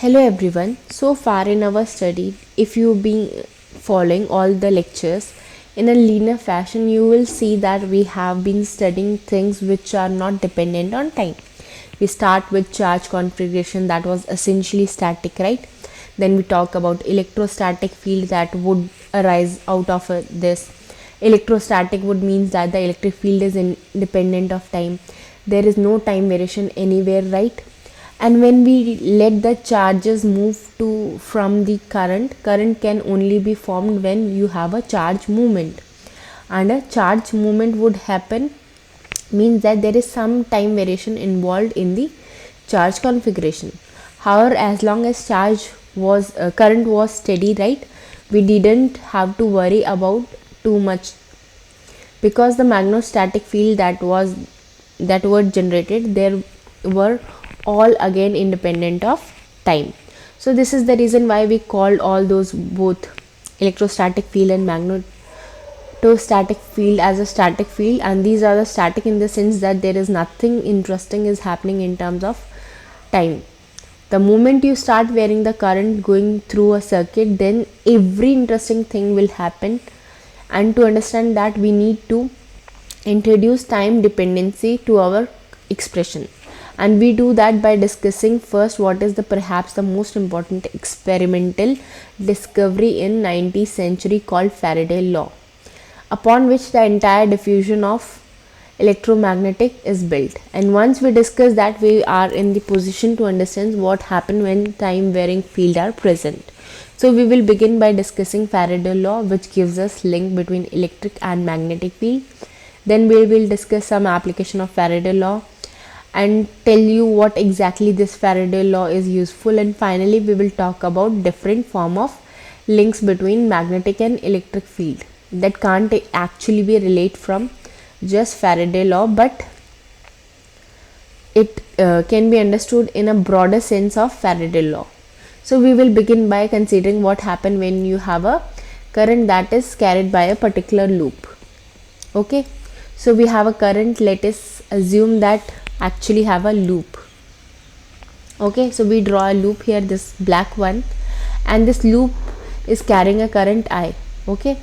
Hello everyone. So far in our study, if you've been following all the lectures in a linear fashion, you will see that we have been studying things which are not dependent on time. We start with charge configuration that was essentially static, right? Then we talk about electrostatic field that would arise out of this. Electrostatic would means that the electric field is independent of time. There is no time variation anywhere, right? And when we let the charges move to from the current can only be formed when you have a charge movement, and a charge movement would happen means that there is some time variation involved in the charge configuration. However, as long as charge was current was steady, right, we didn't have to worry about too much, because the magnostatic field that were generated there were all again independent of time. So this is the reason why we called all those both electrostatic field and magnetostatic field as a static field, and these are the static in the sense that there is nothing interesting is happening in terms of time. The moment you start varying the current going through a circuit, then every interesting thing will happen. And to understand that, we need to introduce time dependency to our expression, and we do that by discussing first what is the perhaps the most important experimental discovery in 19th century called Faraday law, upon which the entire diffusion of electromagnetic is built. And once we discuss that, we are in the position to understand what happens when time varying field are present. So we will begin by discussing Faraday law, which gives us link between electric and magnetic field. Then we will discuss some application of Faraday law and tell you what exactly this Faraday law is useful. And finally we will talk about different form of links between magnetic and electric field that can't actually be relate from just Faraday law, but it can be understood in a broader sense of Faraday law. So we will begin by considering what happen when you have a current that is carried by a particular loop. Okay, so we have a current, let us assume that actually have a loop. Okay, so we draw a loop here, this black one, and this loop is carrying a current I. Okay,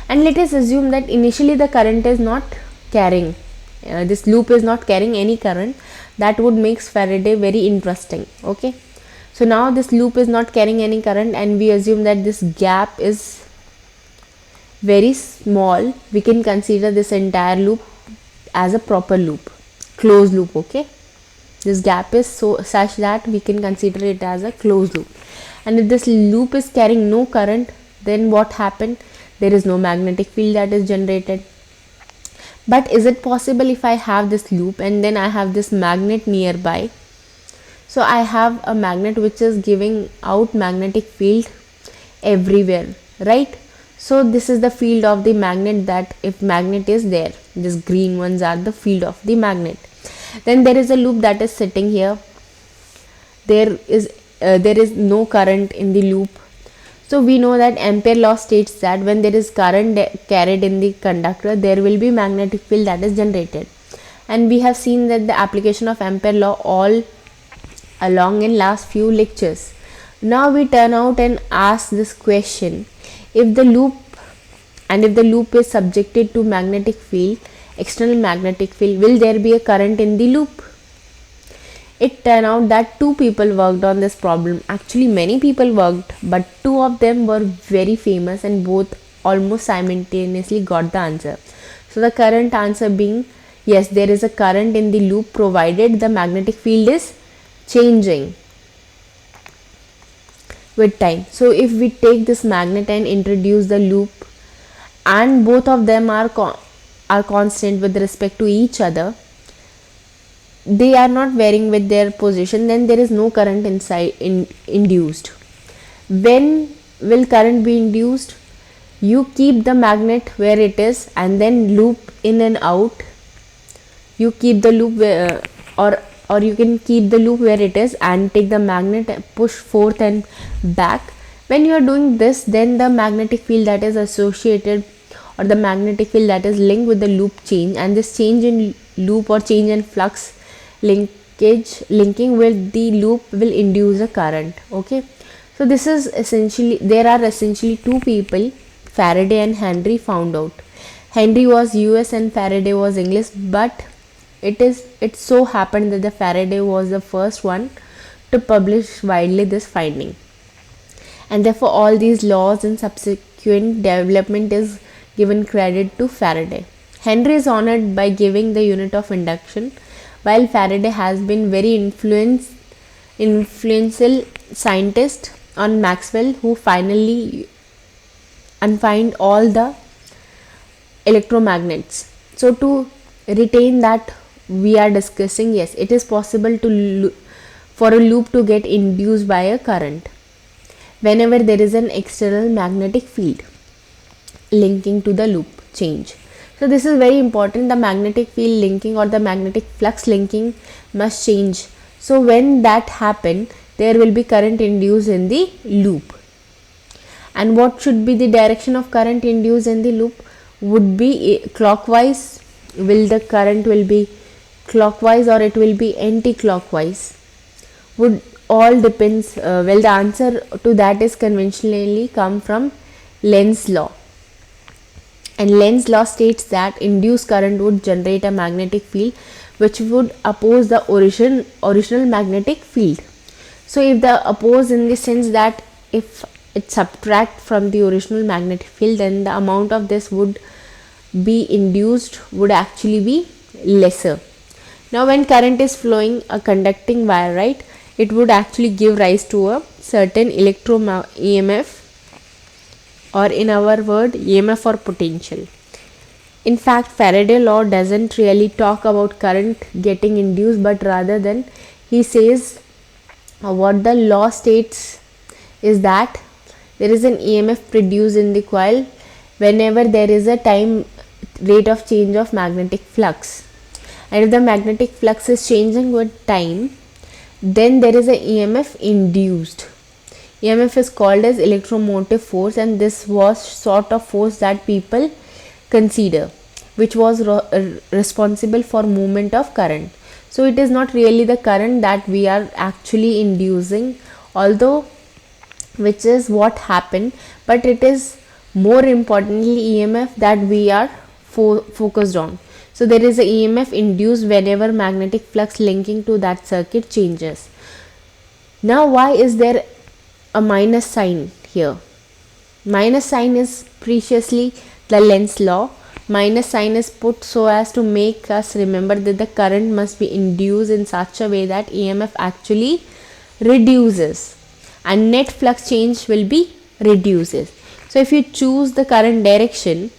and let us assume that initially the current is not carrying, this loop is not carrying any current. That would make Faraday very interesting. Okay, so now this loop is not carrying any current, and we assume that this gap is very small. We can consider this entire loop as a proper loop, closed loop. Okay, this gap is so such that we can consider it as a closed loop. And if this loop is carrying no current, then what happened? There is no magnetic field that is generated. But is it possible if I have this loop and then I have this magnet nearby? So I have a magnet which is giving out magnetic field everywhere, right? So this is the field of the magnet, that if magnet is there, these green ones are the field of the magnet. Then there is a loop that is sitting here. There is no current in the loop. So we know that Ampere law states that when there is current carried in the conductor, there will be magnetic field that is generated. And we have seen that the application of Ampere law all along in last few lectures. Now we turn out and ask this question: if the loop is subjected to magnetic field, external magnetic field, will there be a current in the loop? It turned out that two people worked on this problem. Actually many people worked, but two of them were very famous and both almost simultaneously got the answer. So the current answer being yes, there is a current in the loop provided the magnetic field is changing with time. So if we take this magnet and introduce the loop, and both of them are constant with respect to each other, they are not varying with their position, then there is no current induced. When will current be induced? You keep the magnet where it is and then loop in and out. You keep the loop where, or you can keep the loop where it is and take the magnet and push forth and back. When you are doing this, then the magnetic field that is associated, or the magnetic field that is linked with the loop change, and this change in loop or change in flux link linking with the loop will induce a current. Okay, so this is essentially, there are essentially two people, Faraday and Henry, found out. Henry was US and Faraday was English, but it so happened that the Faraday was the first one to publish widely this finding, and therefore all these laws and subsequent development is given credit to Faraday. Henry is honored by giving the unit of induction, while Faraday has been very influential scientist on Maxwell, who finally unfound all the electromagnets. So to retain that we are discussing, yes, it is possible to for a loop to get induced by a current whenever there is an external magnetic field linking to the loop change. So this is very important. The magnetic field linking or the magnetic flux linking must change. So when that happen, there will be current induced in the loop. And what should be the direction of current induced in the loop? Would be clockwise. Will the current will be clockwise or it will be anti-clockwise? Would all depends. Well, the answer to that is conventionally come from Lenz's law. And Lenz's law states that induced current would generate a magnetic field which would oppose the original magnetic field. So if the oppose in the sense that if it subtract from the original magnetic field, then the amount of this would be induced would actually be lesser. Now when current is flowing a conducting wire, right, it would actually give rise to a certain EMF, or in our word EMF or potential. In fact, Faraday law doesn't really talk about current getting induced, but rather than he says what the law states is that there is an EMF produced in the coil whenever there is a time rate of change of magnetic flux, and if the magnetic flux is changing with time, then there is a EMF induced. EMF is called as electromotive force, and this was sort of force that people consider which was responsible for movement of current. So it is not really the current that we are actually inducing, although which is what happened, but it is more importantly EMF that we are focused on. So there is a EMF induced whenever magnetic flux linking to that circuit changes. Now why is there a minus sign here? Minus sign is preciously the Lenz's law. Minus sign is put so as to make us remember that the current must be induced in such a way that EMF actually reduces and net flux change will be reduces. So if you choose the current direction,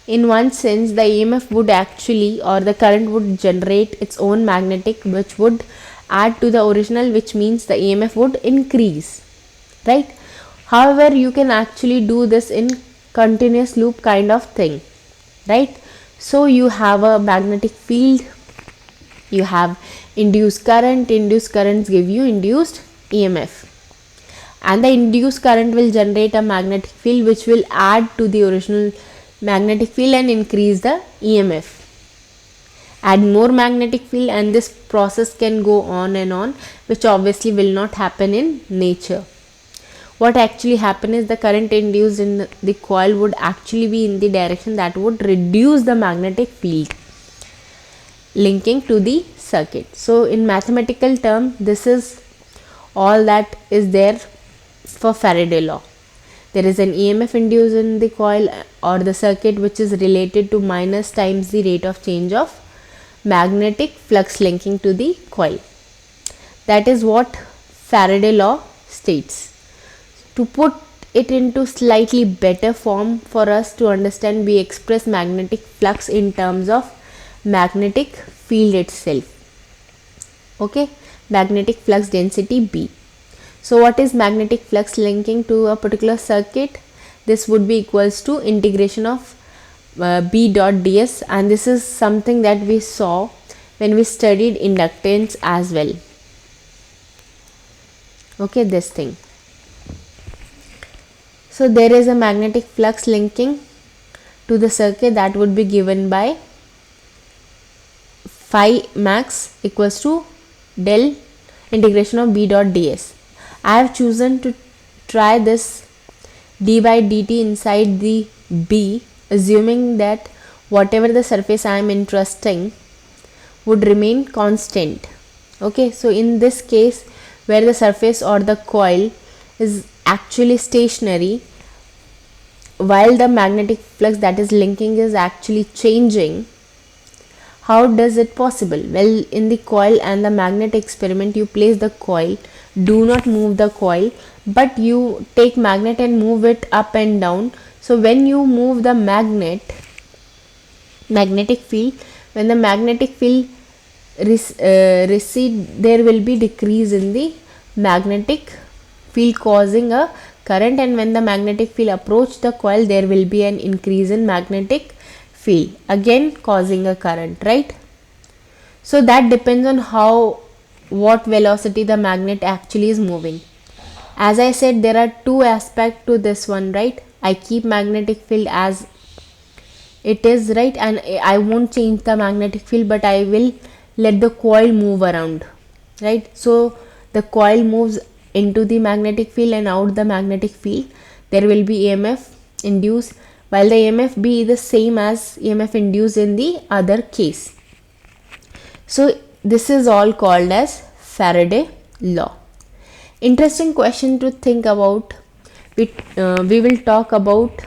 in one sense the EMF would actually, or the current would generate its own magnetic, which would add to the original, which means the EMF would increase, right? However, you can actually do this in continuous loop kind of thing, right? So you have a magnetic field, you have induced currents give you induced EMF, and the induced current will generate a magnetic field which will add to the original magnetic field and increase the EMF. Add more magnetic field, and this process can go on and on, which obviously will not happen in nature. What actually happen is the current induced in the coil would actually be in the direction that would reduce the magnetic field linking to the circuit. So in mathematical term, this is all that is there for Faraday law. There is an EMF induced in the coil or the circuit which is related to minus times the rate of change of magnetic flux linking to the coil. That is what Faraday law states. To put it into slightly better form for us to understand, we express magnetic flux in terms of magnetic field itself. Okay, magnetic flux density B. So what is magnetic flux linking to a particular circuit? This would be equals to integration of B dot ds, and this is something that we saw when we studied inductance as well. Okay, this thing. So there is a magnetic flux linking to the circuit that would be given by phi max equals to del integration of B dot ds. I have chosen to try this d by dt inside the B, assuming that whatever the surface I am interesting would remain constant. Okay, so in this case where the surface or the coil is actually stationary while the magnetic flux that is linking is actually changing, how does it possible? Well, in the coil and the magnet experiment, you place the coil, do not move the coil, but you take magnet and move it up and down. So when you move the magnetic field, when the magnetic field recede, there will be decrease in the magnetic field causing a current, and when the magnetic field approach the coil, there will be an increase in magnetic field, again causing a current, right? So that depends on what velocity the magnet actually is moving. As I said, there are two aspects to this one, right? I keep magnetic field as it is, right, and I won't change the magnetic field, but I will let the coil move around, right? So the coil moves into the magnetic field and out the magnetic field. There will be EMF induced, while the EMF be the same as EMF induced in the other case. So this is all called as Faraday law. Interesting question to think about. We will talk about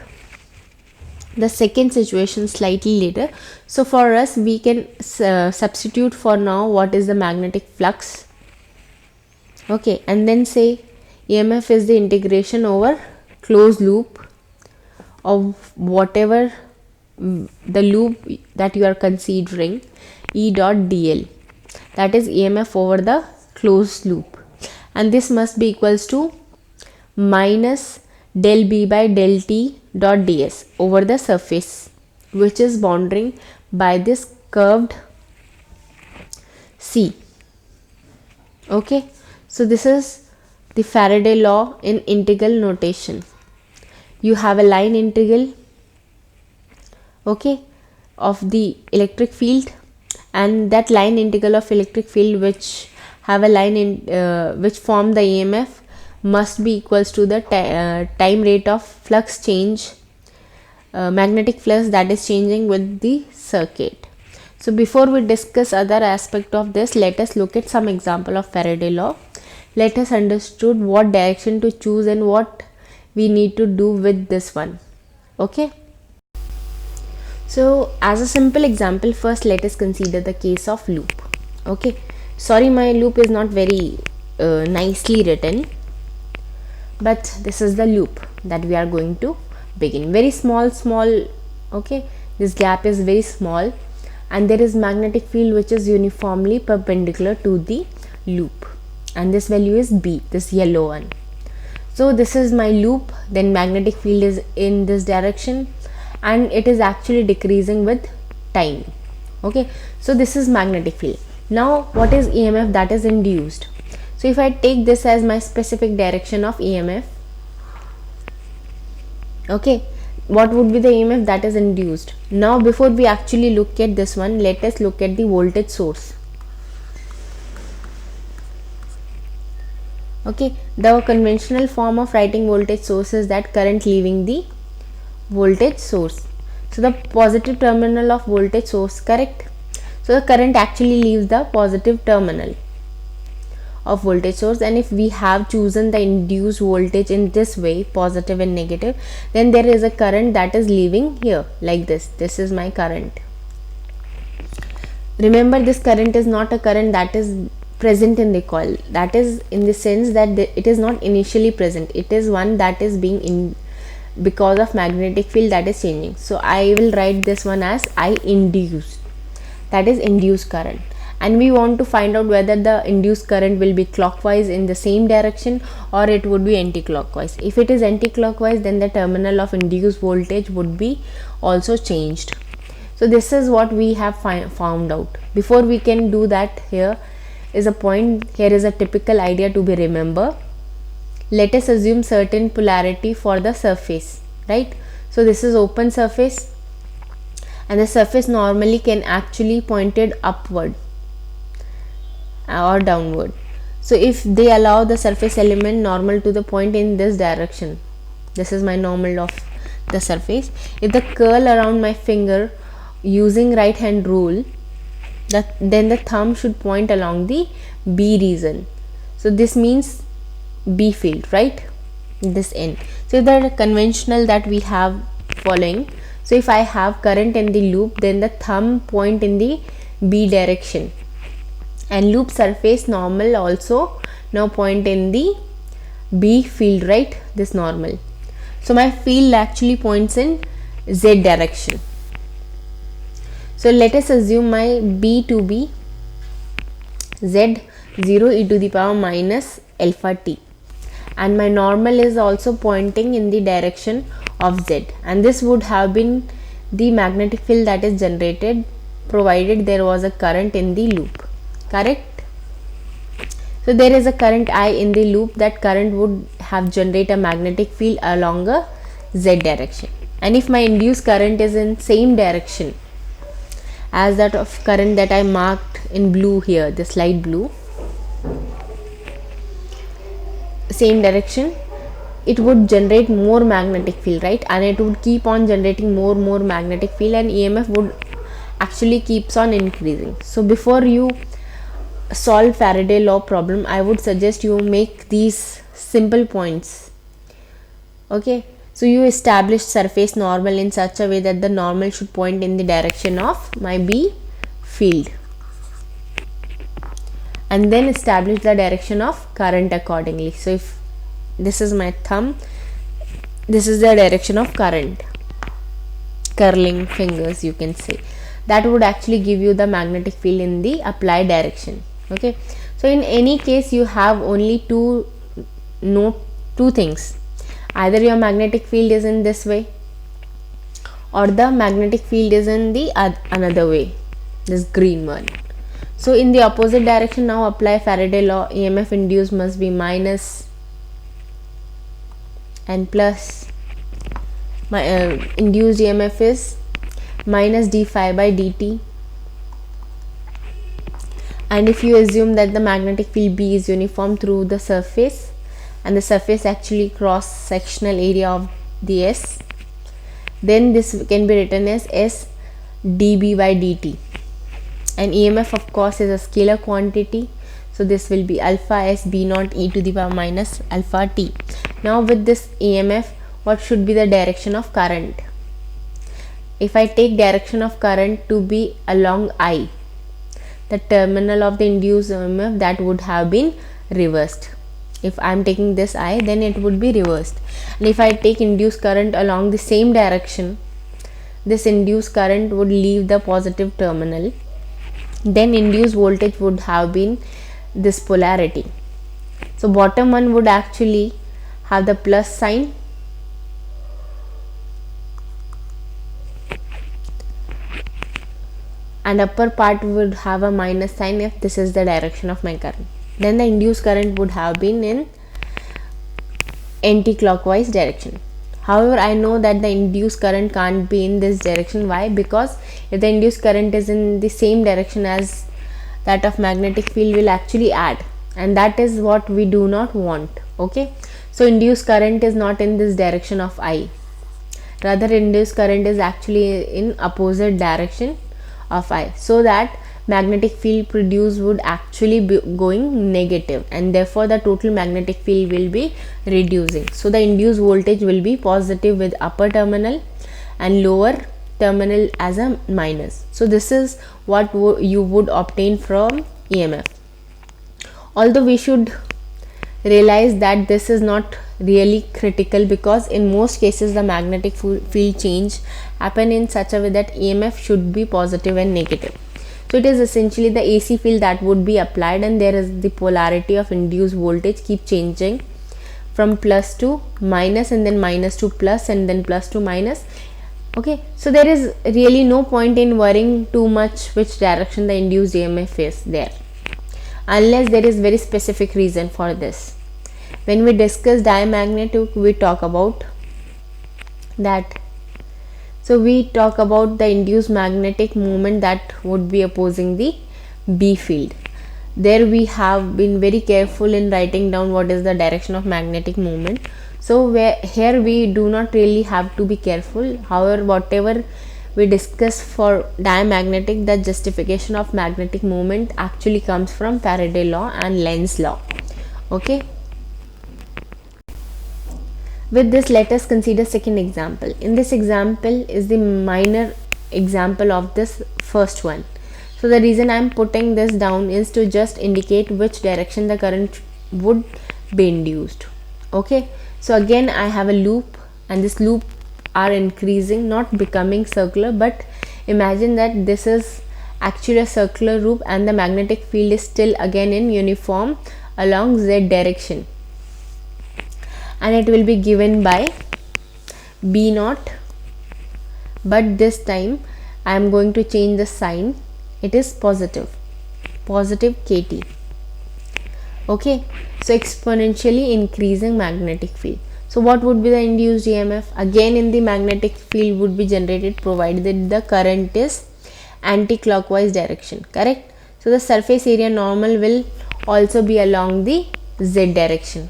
the second situation slightly later. So for us, we can substitute for now what is the magnetic flux. Okay, and then say EMF is the integration over closed loop of whatever the loop that you are considering, E dot dl, that is EMF over the closed loop, and this must be equals to minus del B by del T dot ds over the surface which is bounding by this curved C. Okay, so this is the Faraday law in integral notation. You have a line integral, okay, of the electric field, and that line integral of electric field which have a line in which form the EMF must be equals to the time rate of flux change, magnetic flux that is changing with the circuit. So before we discuss other aspect of this, let us look at some example of Faraday law. Let us understood what direction to choose and what we need to do with this one. Okay, so as a simple example, first let us consider the case of loop. Okay, sorry, my loop is not very nicely written, but this is the loop that we are going to begin. Very small, okay, this gap is very small, and there is magnetic field which is uniformly perpendicular to the loop, and this value is B, this yellow one. So this is my loop, then magnetic field is in this direction and it is actually decreasing with time. Okay, so this is magnetic field. Now what is EMF that is induced? So if I take this as my specific direction of EMF, okay, what would be the EMF that is induced? Now before we actually look at this one, let us look at the voltage source. Okay, the conventional form of writing voltage source is that current leaving the voltage source. So the positive terminal of voltage source, correct? So the current actually leaves the positive terminal of voltage source, and if we have chosen the induced voltage in this way, positive and negative, then there is a current that is leaving here like this. This is my current. Remember, this current is not a current that is present in the coil, that is in the sense that it is not initially present, it is one that is being in because of magnetic field that is changing. So I will write this one as I induced, that is induced current, and we want to find out whether the induced current will be clockwise in the same direction or it would be anti-clockwise. If it is anti-clockwise, then the terminal of induced voltage would be also changed. So this is what we have found out. Before we can do that, here is a point, here is a typical idea to be remember. Let us assume certain polarity for the surface, right? So this is open surface and the surface normally can actually pointed upward, or downward. So if they allow the surface element normal to the point in this direction, this is my normal of the surface. If the curl around my finger using right hand rule, then the thumb should point along the B region. So this means B field, right? This end. So the conventional that we have following. So if I have current in the loop, then the thumb point in the B direction, and loop surface normal also now point in the B field, right? This normal. So my field actually points in Z direction. So let us assume my B to be Z0 e to the power minus alpha t, and my normal is also pointing in the direction of Z, and this would have been the magnetic field that is generated provided there was a current in the loop, correct? So there is a current I in the loop. That current would have generate a magnetic field along a Z direction, and if my induced current is in same direction as that of current that I marked in blue here, this light blue, same direction, it would generate more magnetic field, right? And it would keep on generating more magnetic field, and EMF would actually keeps on increasing. So before you solve Faraday law problem, I would suggest you make these simple points. Okay, so you establish surface normal in such a way that the normal should point in the direction of my B field, and then establish the direction of current accordingly. So if this is my thumb, this is the direction of current, curling fingers you can say, that would actually give you the magnetic field in the applied direction. Okay, so in any case you have only two things: either your magnetic field is in this way, or the magnetic field is in the another way, this green one. So in the opposite direction, now apply Faraday law. EMF induced must be minus and plus. My induced EMF is minus d phi by dt, and if you assume that the magnetic field B is uniform through the surface, and the surface actually cross sectional area of the S, then this can be written as S dB by dt, and EMF of course is a scalar quantity, so this will be alpha S B naught e to the power minus alpha t. Now with this EMF, what should be the direction of current? If I take direction of current to be along I, the terminal of the induced EMF, that would have been reversed. If I am taking this I, then it would be reversed. And if I take induced current along the same direction, this induced current would leave the positive terminal. Then induced voltage would have been this polarity. So bottom one would actually have the plus sign, and upper part would have a minus sign if this is the direction of my current. Then the induced current would have been in anti-clockwise direction. However, I know that the induced current can't be in this direction. Why? Because if the induced current is in the same direction as that of magnetic field, will actually add, and that is what we do not want. Okay, so induced current is not in this direction of I, rather induced current is actually in opposite direction of I, so that magnetic field produced would actually be going negative, and therefore the total magnetic field will be reducing. So the induced voltage will be positive with upper terminal and lower terminal as a minus. So this is what you would obtain from EMF. Although we should realize that this is not really critical, because in most cases the magnetic field change happen in such a way that EMF should be positive and negative. So it is essentially the AC field that would be applied, and there is the polarity of induced voltage keep changing from plus to minus, and then minus to plus, and then plus to minus. Okay, so there is really no point in worrying too much which direction the induced EMF is there, unless there is very specific reason for this. When we discuss diamagnetic, we talk about that. So we talk about the induced magnetic moment that would be opposing the B field. there we have been very careful in writing down what is the direction of magnetic movement. So here we do not really have to be careful. However, whatever we discuss for diamagnetic, the justification of magnetic moment actually comes from Faraday law and Lenz's law. Okay. With this, let us consider second example. In this example is the minor example of this first one. So the reason I am putting this down is to just indicate which direction the current would be induced. Okay. So again I have a loop, and this loop are increasing, not becoming circular, but imagine that this is actually a circular loop and the magnetic field is still again in uniform along z direction, and it will be given by B naught, but this time I am going to change the sign. It is positive KT. Okay, so exponentially increasing magnetic field. So what would be the induced EMF? Again in the magnetic field would be generated provided the current is anti-clockwise direction, correct? So the surface area normal will also be along the z direction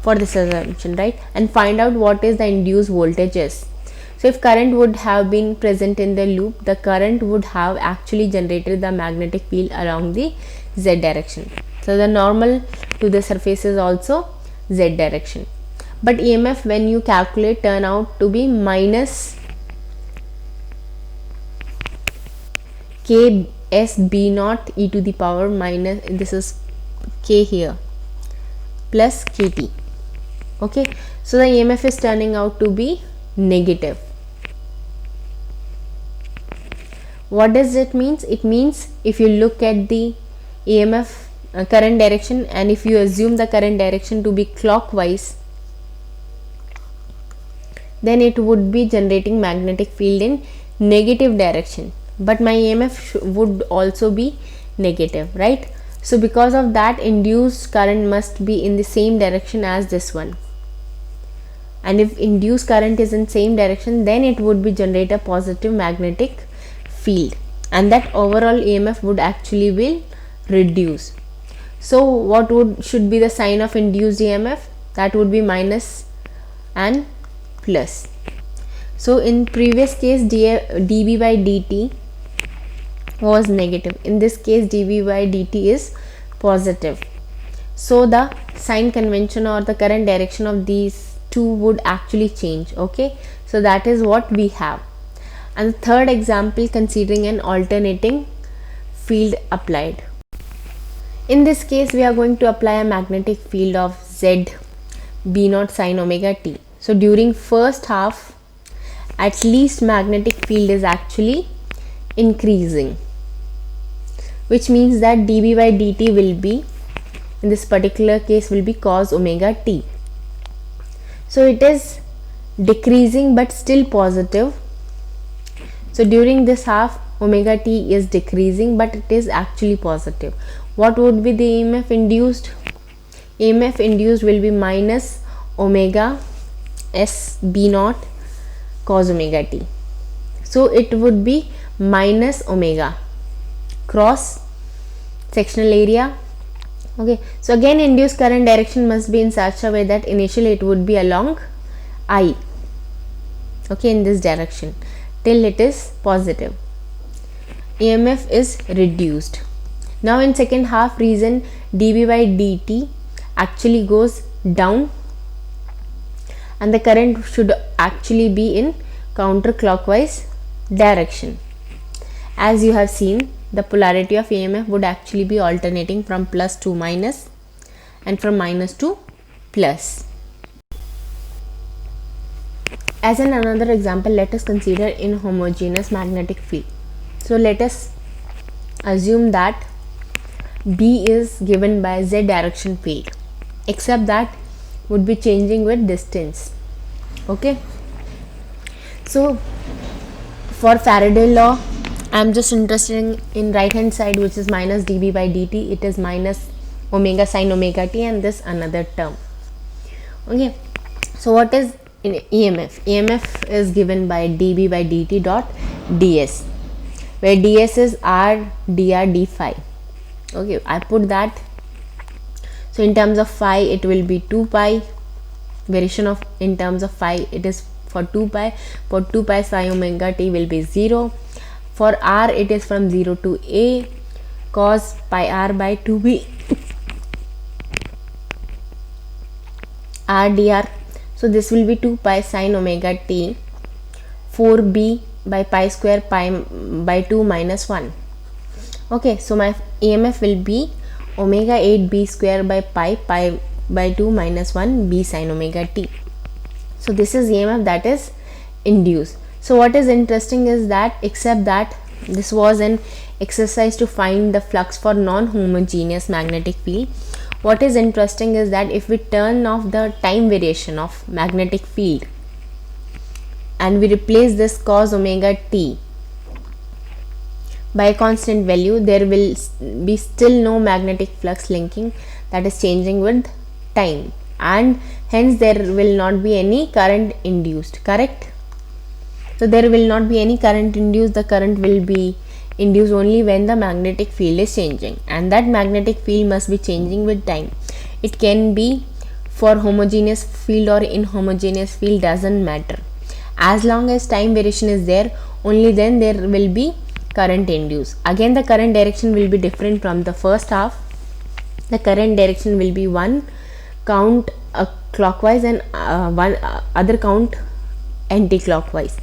for this assumption, right? And find out what is the induced voltage is. So if current would have been present in the loop, the current would have actually generated the magnetic field along the z direction. So the normal to the surface is also z direction. But EMF when you calculate turn out to be minus KSB naught e to the power minus, this is K here, plus KT. Okay, so the EMF is turning out to be negative. What does it means? It means if you look at the EMF current direction, and if you assume the current direction to be clockwise, then it would be generating magnetic field in negative direction, but my EMF would also be negative, right? So because of that, induced current must be in the same direction as this one, and if induced current is in same direction, then it would be generate a positive magnetic field, and that overall EMF would actually will reduce. So what should be the sign of induced EMF? That would be minus and plus. So in previous case dB by dt was negative, in this case dB by dt is positive. So the sign convention or the current direction of these two would actually change. Okay, so that is what we have. And the third example, considering an alternating field applied. In this case we are going to apply a magnetic field of Z B naught sine omega t. So during first half, at least magnetic field is actually increasing, which means that dB by dt will be, in this particular case, will be cos omega t. So it is decreasing but still positive. So during this half, omega t is decreasing but it is actually positive. What would be the EMF induced? EMF induced will be minus omega s b naught cos omega t. So it would be minus omega cross sectional area. Okay, so again induced current direction must be in such a way that initially it would be along I, okay, in this direction till it is positive. EMF is reduced. Now in second half reason, dB by dt actually goes down and the current should actually be in counterclockwise direction. As you have seen, the polarity of EMF would actually be alternating from plus to minus and from minus to plus. As in another example, let us consider inhomogeneous magnetic field. So let us assume that B is given by Z direction field, except that would be changing with distance. Okay, so for Faraday law, I am just interested in right hand side, which is minus dB by dt. It is minus omega sine omega t, and this another term. Okay, so what is in EMF? EMF is given by dB by dt dot ds, where ds is r dr d phi. Okay, I put that. So in terms of phi it will be 2 pi, variation of in terms of phi it is for 2 pi. For 2 pi psi omega t will be 0. For r it is from 0 to a cos pi r by 2b r dr. So this will be 2 pi sin omega t 4b by pi square pi by 2 minus 1. Okay, so my EMF will be omega 8 b square by pi by 2 minus 1 b sin omega t. So this is EMF that is induced. So what is interesting is that, except that this was an exercise to find the flux for non-homogeneous magnetic field, what is interesting is that if we turn off the time variation of magnetic field and we replace this cos omega t by a constant value, there will be still no magnetic flux linking that is changing with time, and hence there will not be any current induced, correct? So there will not be any current induced. The current will be induced only when the magnetic field is changing, and that magnetic field must be changing with time. It can be for homogeneous field or inhomogeneous field, doesn't matter. As long as time variation is there, only then there will be current induced. Again the current direction will be different from the first half. The current direction will be one count clockwise and one other count anti-clockwise,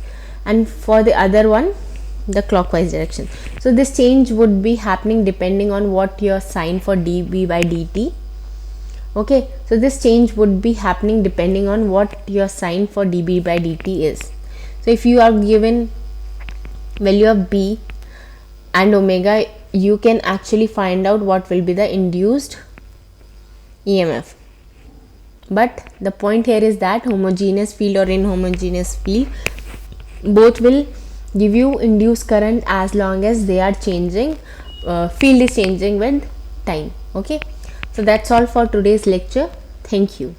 and for the other one the clockwise direction. So this change would be happening depending on what your sign for dB by dt. Okay, so this change would be happening depending on what your sign for dB by dt is. So if you are given value of b and omega, you can actually find out what will be the induced EMF. But the point here is that homogeneous field or inhomogeneous field, both will give you induced current as long as they are changing, field is changing with time. Okay, so that's all for today's lecture. Thank you.